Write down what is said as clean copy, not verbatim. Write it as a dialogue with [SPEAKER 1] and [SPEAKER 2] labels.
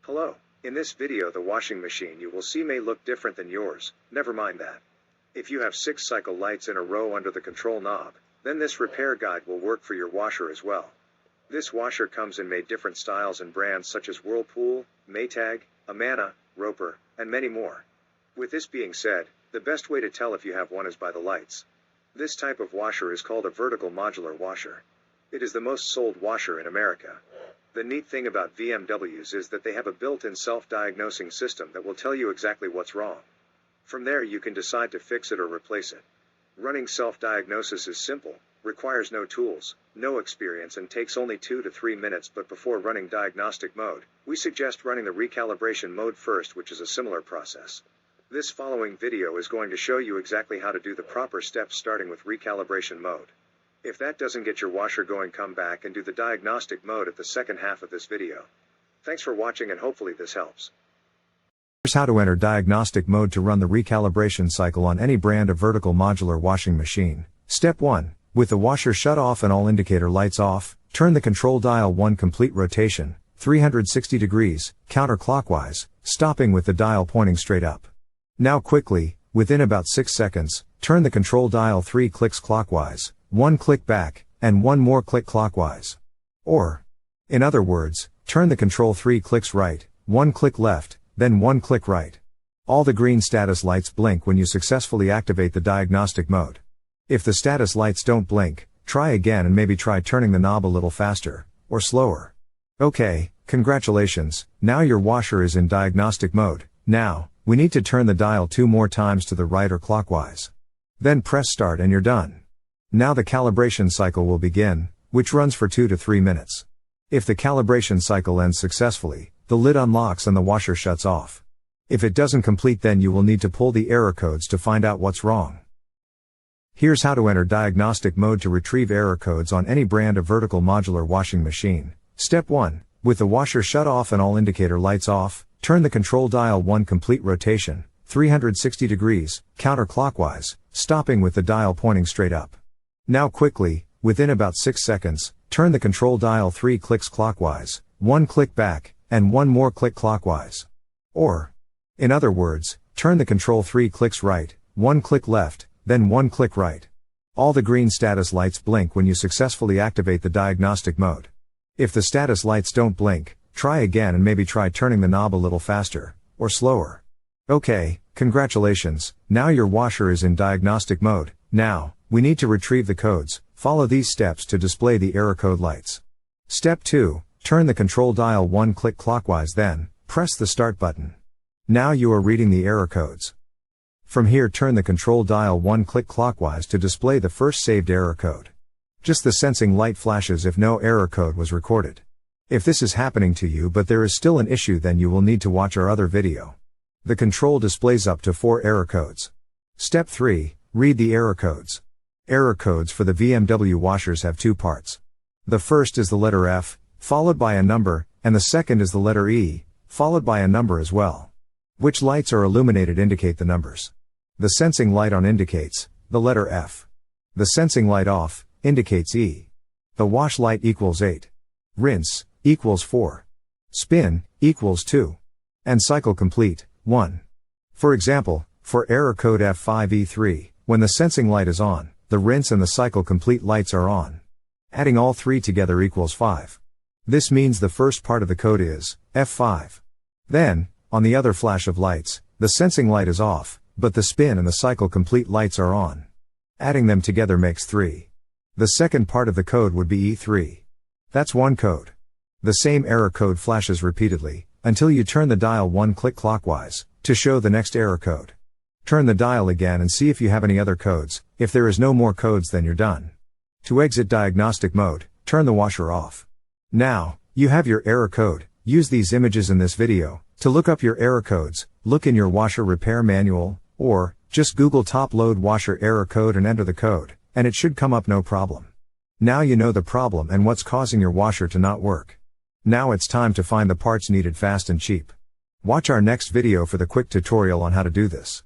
[SPEAKER 1] Hello. In this video the washing machine you will see may look different than yours. Never mind that. If you have 6 cycle lights in a row under the control knob, then this repair guide will work for your washer as well. This washer comes in made different styles and brands such as Whirlpool, Maytag, Amana, Roper, and many more. With this being said, the best way to tell if you have one is by the lights. This type of washer is called a vertical modular washer. It is the most sold washer in America. The neat thing about VMWs is that they have a built-in self-diagnosing system that will tell you exactly what's wrong. From there you can decide to fix it or replace it. Running self-diagnosis is simple, requires no tools, no experience and takes only 2 to 3 minutes, but before running diagnostic mode, we suggest running the recalibration mode first, which is a similar process. This following video is going to show you exactly how to do the proper steps starting with recalibration mode. If that doesn't get your washer going, come back and do the diagnostic mode at the second half of this video. Thanks for watching and hopefully this helps.
[SPEAKER 2] Here's how to enter diagnostic mode to run the recalibration cycle on any brand of vertical modular washing machine. Step 1. With the washer shut off and all indicator lights off, turn the control dial 1 complete rotation, 360 degrees, counterclockwise, stopping with the dial pointing straight up. Now quickly, within about 6 seconds, turn the control dial 3 clicks clockwise, 1 click back, and 1 more click clockwise. Or, in other words, turn the control 3 clicks right, 1 click left, then 1 click right. All the green status lights blink when you successfully activate the diagnostic mode. If the status lights don't blink, try again and maybe try turning the knob a little faster, or slower. Okay, congratulations, now your washer is in diagnostic mode. Now, we need to turn the dial 2 more times to the right or clockwise. Then press start and you're done. Now the calibration cycle will begin, which runs for 2 to 3 minutes. If the calibration cycle ends successfully, the lid unlocks and the washer shuts off. If it doesn't complete, then you will need to pull the error codes to find out what's wrong. Here's how to enter diagnostic mode to retrieve error codes on any brand of vertical modular washing machine. Step 1. With the washer shut off and all indicator lights off, turn the control dial 1 complete rotation, 360 degrees, counterclockwise, stopping with the dial pointing straight up. Now quickly, within about 6 seconds, turn the control dial 3 clicks clockwise, 1 click back, and 1 more click clockwise. Or, in other words, turn the control 3 clicks right, 1 click left, then 1 click right. All the green status lights blink when you successfully activate the diagnostic mode. If the status lights don't blink, try again and maybe try turning the knob a little faster, or slower. Okay, congratulations, now your washer is in diagnostic mode. Now, we need to retrieve the codes. Follow these steps to display the error code lights. Step 2. Turn the control dial 1 click clockwise, then press the start button. Now you are reading the error codes. From here turn the control dial 1 click clockwise to display the first saved error code. Just the sensing light flashes if no error code was recorded. If this is happening to you but there is still an issue, then you will need to watch our other video. The control displays up to 4 error codes. Step 3. Read the error codes. Error codes for the VMW washers have 2 parts. The first is the letter F, followed by a number, and the second is the letter E, followed by a number as well. Which lights are illuminated indicate the numbers. The sensing light on indicates the letter F. The sensing light off indicates E. The wash light equals 8. Rinse equals 4. Spin equals 2. And cycle complete 1. For example, for error code F5E3, when the sensing light is on, the rinse and the cycle complete lights are on. Adding all 3 together equals 5. This means the first part of the code is F5. Then, on the other flash of lights, the sensing light is off, but the spin and the cycle complete lights are on. Adding them together makes 3. The second part of the code would be E3. That's 1 code. The same error code flashes repeatedly, until you turn the dial 1 click clockwise, to show the next error code. Turn the dial again and see if you have any other codes. If there is no more codes, then you're done. To exit diagnostic mode, turn the washer off. Now, you have your error code. Use these images in this video to look up your error codes. Look in your washer repair manual, or just Google top load washer error code and enter the code, and it should come up no problem. Now you know the problem and what's causing your washer to not work. Now it's time to find the parts needed fast and cheap. Watch our next video for the quick tutorial on how to do this.